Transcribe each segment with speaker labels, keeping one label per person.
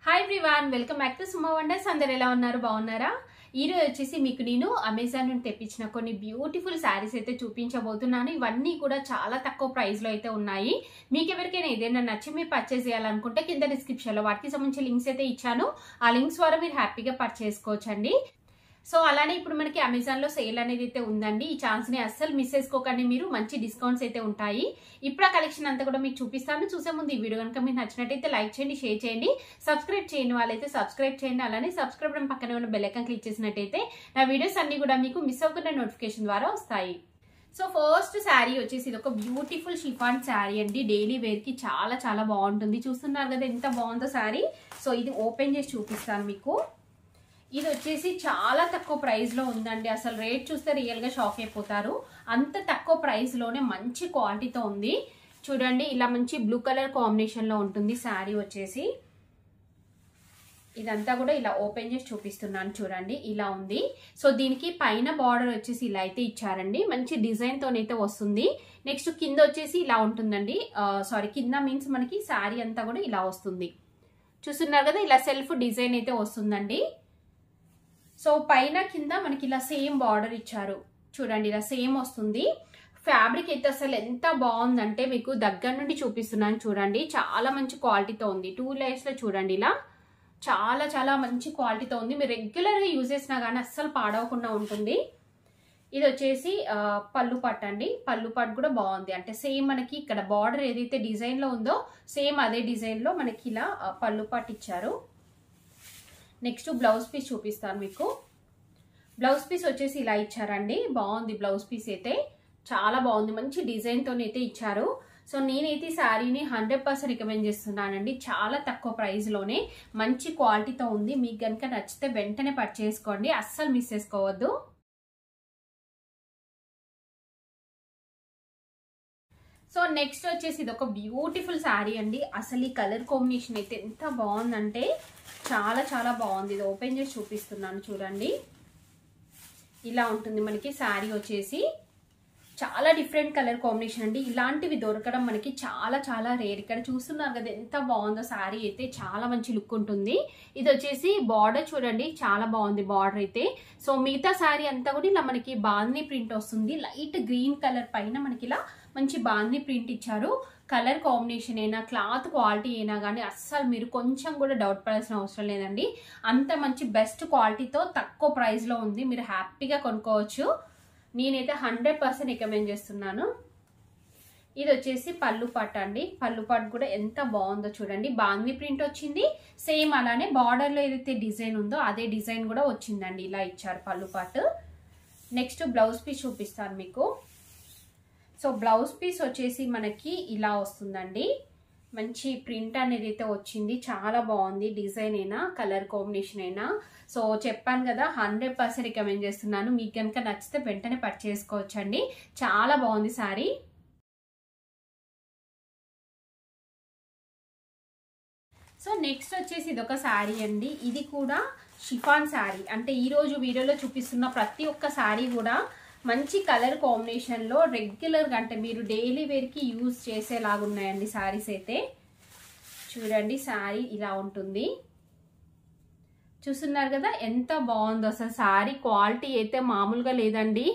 Speaker 1: Hi everyone, welcome back to Suma wonders. అందరు ఎలా ఉన్నారు? బాగున్నారా? ఈ రోజు వచ్చేసి మీకు నేను అమెజాన్ నుండి తెప్పించిన కొన్ని బ్యూటిఫుల్ శారీస్ అయితే చూపించబోతున్నాను. ఇవన్నీ కూడా చాలా తక్కువ ప్రైస్ లో అయితే ఉన్నాయి. మీకు ఎవరికైనా ఏదైనా నచ్చి మీరు పర్చేస్ చేయాలనుకుంటే కింద డిస్క్రిప్షన్ లో వాటికి సంబంధించిన లింక్స్ అయితే ఇచ్చాను. ఆ లింక్స్ ద్వారా మీరు హ్యాపీగా పర్చేస్ చేసుకోవచ్చండి. సో అలానే ఇప్పుడు మనకి అమెజాన్ లో సేల్ అనేది అయితే ఉందండి. ఈ ఛాన్స్ ని అస్సలు మిస్ చేసుకోకండి. మీరు మంచి డిస్కౌంట్స్ అయితే ఉంటాయి. ఇప్పుడు ఆ కలెక్షన్ అంతా కూడా మీకు చూపిస్తాను. చూసే ముందు ఈ వీడియో కనుక మీకు నచ్చినట్టయితే లైక్ చేయండి, షేర్ చేయండి, సబ్స్క్రైబ్ చేయని వాళ్ళైతే సబ్స్క్రైబ్ చేయండి. అలానే సబ్స్క్రైబ్ పక్కనే ఉన్న బెల్ ఐకాన్ క్లిక్ చేసినట్టయితే నా వీడియోస్ అన్ని కూడా మీకు మిస్ అవ్వకుండా నోటిఫికేషన్ ద్వారా వస్తాయి. సో ఫస్ట్ శారీ వచ్చేసి ఇది ఒక బ్యూటిఫుల్ షిఫాన్ శారీ అండి. డైలీ వేర్ కి చాలా చాలా బాగుంటుంది. చూస్తున్నారు కదా ఎంత బాగుందో శారీ. సో ఇది ఓపెన్ చేసి చూపిస్తాను మీకు. ఇది వచ్చేసి చాలా తక్కువ ప్రైస్ లో ఉందండి. అసలు రేట్ చూస్తే రియల్ గా షాక్ అయిపోతారు. అంత తక్కువ ప్రైస్ లోనే మంచి క్వాలిటీతో ఉంది. చూడండి ఇలా మంచి బ్లూ కలర్ కాంబినేషన్ లో ఉంటుంది శారీ వచ్చేసి. ఇదంతా కూడా ఇలా ఓపెన్ చేసి చూపిస్తున్నాను చూడండి. ఇలా ఉంది. సో దీనికి పైన బార్డర్ వచ్చేసి ఇలా అయితే ఇచ్చారండి. మంచి డిజైన్ తోనైతే వస్తుంది. నెక్స్ట్ కింద వచ్చేసి ఇలా ఉంటుందండి. సారీ, కింద మీన్స్ మనకి శారీ అంతా కూడా ఇలా వస్తుంది. చూస్తున్నారు కదా, ఇలా సెల్ఫ్ డిజైన్ అయితే వస్తుందండి. సో పైన కింద మనకి ఇలా సేమ్ బార్డర్ ఇచ్చారు చూడండి. ఇలా సేమ్ వస్తుంది. ఫ్యాబ్రిక్ అయితే అసలు ఎంత బాగుందంటే మీకు దగ్గర నుండి చూపిస్తున్నాను చూడండి. చాలా మంచి క్వాలిటీతో ఉంది. 2 లేయర్స్ లో చూడండి ఇలా చాలా చాలా మంచి క్వాలిటీతో ఉంది. మీరు రెగ్యులర్ గా యూజ్ చేసినా కానీ అస్సలు పాడవకుండా ఉంటుంది. ఇది వచ్చేసి పళ్ళు పట్టు అండి. పళ్ళు పట్టు కూడా బాగుంది. అంటే సేమ్ మనకి ఇక్కడ బార్డర్ ఏదైతే డిజైన్ లో ఉందో సేమ్ అదే డిజైన్ లో మనకి ఇలా పళ్ళు పట్టు ఇచ్చారు. నెక్స్ట్ బ్లౌజ్ పీస్ చూపిస్తాను మీకు. బ్లౌజ్ పీస్ వచ్చేసి ఇలా ఇచ్చారండి. బాగుంది బ్లౌజ్ పీస్ అయితే, చాలా బాగుంది. మంచి డిజైన్ తోనైతే ఇచ్చారు. సో నేనైతే శారీని 100% రికమెండ్ చేస్తున్నానండి. చాలా తక్కువ ప్రైస్ లోనే మంచి క్వాలిటీతో ఉంది. మీకు కనుక నచ్చితే వెంటనే పర్చేస్ చేసుకోండి, అస్సలు మిస్ చేసుకోవద్దు. సో నెక్స్ట్ వచ్చేసి ఇది ఒక బ్యూటిఫుల్ శారీ అండి. అసలు ఈ కలర్ కాంబినేషన్ అయితే ఎంత బాగుందంటే చాలా చాలా బాగుంది. ఇది ఓపెన్ చేసి చూపిస్తున్నాను చూడండి. ఇలా ఉంటుంది మనకి శారీ వచ్చేసి. చాలా డిఫరెంట్ కలర్ కాంబినేషన్ అండి. ఇలాంటివి దొరకడం మనకి చాలా చాలా రేర్. ఇక్కడ చూస్తున్నారు కదా ఎంత బాగుందో శారీ అయితే. చాలా మంచి లుక్ ఉంటుంది. ఇది వచ్చేసి బార్డర్ చూడండి, చాలా బాగుంది బార్డర్ అయితే. సో మిగతా శారీ అంతా కూడా ఇలా మనకి బాందీ ప్రింట్ వస్తుంది. లైట్ గ్రీన్ కలర్ పైన మనకి ఇలా మంచి బాందీ ప్రింట్ ఇచ్చారు. కలర్ కాంబినేషన్ అయినా క్లాత్ క్వాలిటీ అయినా కానీ అస్సలు మీరు కొంచెం కూడా డౌట్ పడాల్సిన అవసరం లేదండి. అంత మంచి బెస్ట్ క్వాలిటీతో తక్కువ ప్రైస్ లో ఉంది. మీరు హ్యాపీగా కొనుక్కోవచ్చు. నేనైతే 100% రికమెండ్ చేస్తున్నాను. ఇది వచ్చేసి పళ్ళు పట్టు అండి. పళ్ళు పట్టు కూడా ఎంత బాగుందో చూడండి. బాందీ ప్రింట్ వచ్చింది. సేమ్ అలానే బార్డర్ లో ఏదైతే డిజైన్ ఉందో అదే డిజైన్ కూడా వచ్చిందండి. ఇలా ఇచ్చారు పళ్ళు పట్టు. నెక్స్ట్ బ్లౌజ్ పీస్ చూపిస్తాను మీకు. సో బ్లౌజ్ పీస్ వచ్చేసి మనకి ఇలా వస్తుందండి. మంచి ప్రింట్ అనేది అయితే వచ్చింది. చాలా బాగుంది. డిజైన్ అయినా కలర్ కాంబినేషన్ అయినా. సో చెప్పాను కదా 100% రికమెండ్ చేస్తున్నాను. మీకు కనుక నచ్చితే వెంటనే పర్చేస్ చేసుకోవచ్చండి. చాలా బాగుంది శారీ. సో నెక్స్ట్ వచ్చేసి ఇది ఒక శారీ అండి. ఇది కూడా షిఫాన్ శారీ. అంటే ఈ రోజు వీడియోలో చూపిస్తున్న ప్రతి ఒక్క శారీ కూడా మంచి కలర్ కాంబినేషన్ లో రెగ్యులర్ గా అంటే మీరు డైలీ వేర్ కి యూజ్ చేసేలాగా ఉన్నాయండి శారీస్ అయితే. చూడండి శారీ ఇలా ఉంటుంది. చూస్తున్నారు కదా ఎంత బాగుందో. అసలు శారీ క్వాలిటీ అయితే మామూలుగా లేదండి.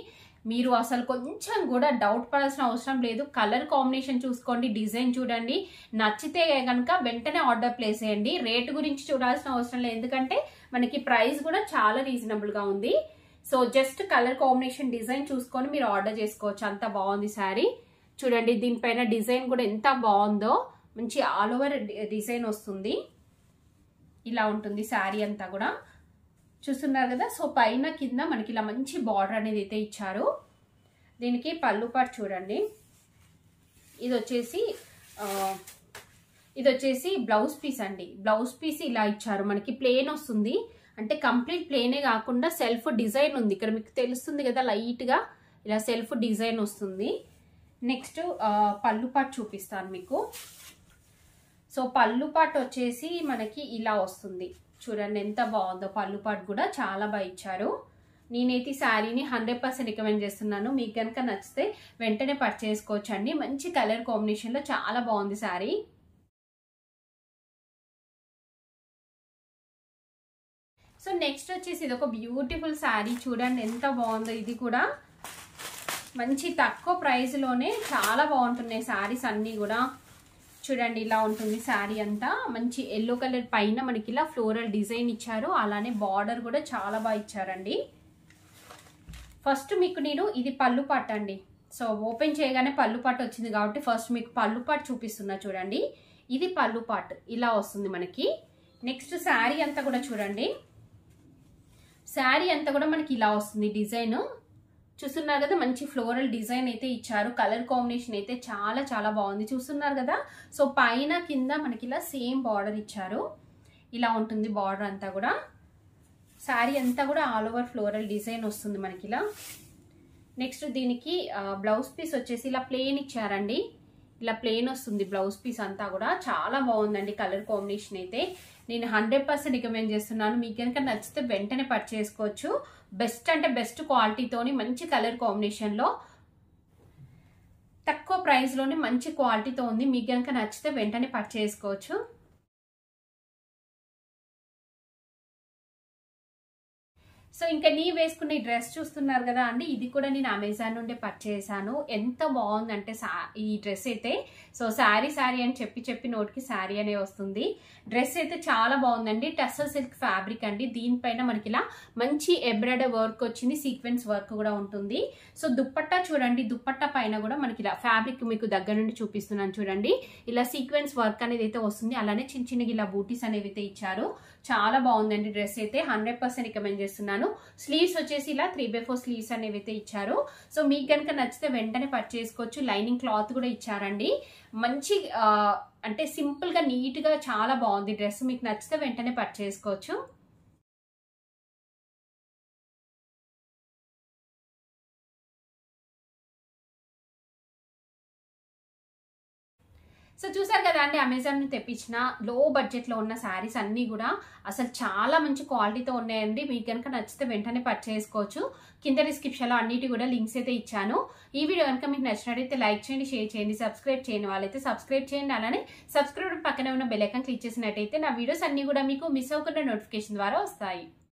Speaker 1: మీరు అసలు కొంచెం కూడా డౌట్ పడాల్సిన అవసరం లేదు. కలర్ కాంబినేషన్ చూసుకోండి, డిజైన్ చూడండి. నచ్చితే కనుక వెంటనే ఆర్డర్ ప్లేస్ చేయండి. రేట్ గురించి చూడాల్సిన అవసరం లేదు, ఎందుకంటే మనకి ప్రైస్ కూడా చాలా రీజనబుల్ గా ఉంది. So just colour combination design చూసుకొని మీరు ఆర్డర్ చేసుకోవచ్చు. అంత బాగుంది శారీ. చూడండి దీనిపైన డిజైన్ కూడా ఎంత బాగుందో. మంచి ఆల్ ఓవర్ డిజైన్ వస్తుంది. ఇలా ఉంటుంది శారీ అంతా కూడా. చూస్తున్నారు కదా. సో పైన కింద మనకి ఇలా మంచి బార్డర్ అనేది అయితే ఇచ్చారు. దీనికి పళ్ళు పట్టు చూడండి. ఇది వచ్చేసి బ్లౌజ్ పీస్ అండి. బ్లౌజ్ పీస్ ఇలా ఇచ్చారు. మనకి ప్లేన్ వస్తుంది. అంటే కంప్లీట్ ప్లేనే కాకుండా సెల్ఫ్ డిజైన్ ఉంది. ఇక్కడ మీకు తెలుస్తుంది కదా లైట్ గా ఇలా సెల్ఫ్ డిజైన్ వస్తుంది. నెక్స్ట్ పళ్ళు పట్టు చూపిస్తాను మీకు. సో పళ్ళు పట్టు వచ్చేసి మనకి ఇలా వస్తుంది. చూడండి ఎంత బాగుందో. పళ్ళు పట్టు కూడా చాలా బాగా ఇచ్చారు. నేనైతే శారీని 100% రికమెండ్ చేస్తున్నాను. మీకు కనుక నచ్చితే వెంటనే పర్చేస్ చేసుకోవచ్చండి. మంచి కలర్ కాంబినేషన్ లో చాలా బాగుంది శారీ. సో నెక్స్ట్ వచ్చేసి ఇది ఒక బ్యూటిఫుల్ శారీ చూడండి ఎంత బాగుందో. ఇది కూడా మంచి తక్కువ ప్రైస్లోనే చాలా బాగుంటున్నాయి శారీస్ అన్నీ కూడా. చూడండి ఇలా ఉంటుంది శారీ అంతా. మంచి ఎల్లో కలర్ పైన మనకి ఇలా ఫ్లోరల్ డిజైన్ ఇచ్చారు, అలానే బార్డర్ కూడా చాలా బాగా ఇచ్చారండి. ఫస్ట్ మీకు నేను ఇది పళ్ళు పాట అండి. సో ఓపెన్ చేయగానే పళ్ళు పాట వచ్చింది కాబట్టి ఫస్ట్ మీకు పళ్ళు పాట చూపిస్తున్నా చూడండి. ఇది పళ్ళు పాట ఇలా వస్తుంది మనకి. నెక్స్ట్ శారీ అంతా కూడా చూడండి, శారీ అంతా కూడా మనకి ఇలా వస్తుంది డిజైన్. చూస్తున్నారు కదా, మంచి ఫ్లోరల్ డిజైన్ అయితే ఇచ్చారు. కలర్ కాంబినేషన్ అయితే చాలా చాలా బాగుంది, చూస్తున్నారు కదా. సో పైన కింద మనకి ఇలా సేమ్ బార్డర్ ఇచ్చారు, ఇలా ఉంటుంది బార్డర్ అంతా కూడా. శారీ అంతా కూడా ఆల్ ఓవర్ ఫ్లోరల్ డిజైన్ వస్తుంది మనకి ఇలా. నెక్స్ట్ దీనికి బ్లౌజ్ పీస్ వచ్చేసి ఇలా ప్లెయిన్ ఇచ్చారండి, ఇలా ప్లెయిన్ వస్తుంది బ్లౌజ్ పీస్ అంతా కూడా. చాలా బాగుందండి కలర్ కాంబినేషన్ అయితే. నేను 100% రికమెండ్ చేస్తున్నాను. మీకు కనుక నచ్చితే వెంటనే పర్చేస్ చేసుకోవచ్చు. బెస్ట్ అంటే బెస్ట్ క్వాలిటీతోని మంచి కలర్ కాంబినేషన్లో తక్కువ ప్రైస్లోనే మంచి క్వాలిటీతో ఉంది. మీకు కనుక నచ్చితే వెంటనే పర్చేస్ చేసుకోవచ్చు. సో ఇంకా నీ వేసుకునే డ్రెస్ చూస్తున్నారు కదా అండి, ఇది కూడా నేను అమెజాన్ నుండి పర్చేస్ చేశాను. ఎంత బాగుందంటే ఈ డ్రెస్ అయితే. సో శారీ అని చెప్పి నోటికి శారీ అనే వస్తుంది. డ్రెస్ అయితే చాలా బాగుందండి. టస్సర్ సిల్క్ ఫ్యాబ్రిక్ అండి. దీనిపైన మనకి ఇలా మంచి ఎంబ్రాయిడరీ వర్క్ వచ్చింది, సీక్వెన్స్ వర్క్ కూడా ఉంటుంది. సో దుప్పట్టా చూడండి, దుప్పట్టా పైన కూడా మనకి ఇలా ఫ్యాబ్రిక్ మీకు దగ్గర నుండి చూపిస్తున్నాను చూడండి. ఇలా సీక్వెన్స్ వర్క్ అనేది అయితే వస్తుంది, అలానే చిన్న చిన్నగా ఇలా బూటీస్ అనేవి అయితే ఇచ్చారు. చాలా బాగుందండి డ్రెస్ అయితే. 100% రికమెండ్ చేస్తున్నాను. స్లీవ్స్ వచ్చేసి ఇలా 3/4 స్లీవ్స్ అనేవి అయితే ఇచ్చారు. సో మీకు కనుక నచ్చితే వెంటనే పర్చేస్ చేసుకోవచ్చు. లైనింగ్ క్లాత్ కూడా ఇచ్చారండి. మంచి అంటే సింపుల్ గా నీట్ గా చాలా బాగుంది డ్రెస్. మీకు నచ్చితే వెంటనే పర్చేస్ చేసుకోవచ్చు. సో చూసారు కదా అండి, అమెజాన్ నుంచి తెప్పించిన లో బడ్జెట్ లో ఉన్న శారీస్ అన్ని కూడా అసలు చాలా మంచి క్వాలిటీతో ఉన్నాయండి. మీకు కనుక నచ్చితే వెంటనే పర్చేస్ చేసుకోవచ్చు. కింద డిస్క్రిప్షన్ లో అన్నిటి కూడా లింక్స్ అయితే ఇచ్చాను. ఈ వీడియో కనుక మీకు నచ్చినట్టయితే లైక్ చేయండి, షేర్ చేయండి, సబ్స్క్రైబ్ చేయని వాళ్ళైతే సబ్స్క్రైబ్ చేయండి. అలానే సబ్స్క్రైబ్ పక్కనే ఉన్న బెల్ ఐకాన్ క్లిక్ చేసినట్టయితే నా వీడియోస్ అన్ని కూడా మీకు మిస్ అవ్వకుండా నోటిఫికేషన్ ద్వారా వస్తాయి.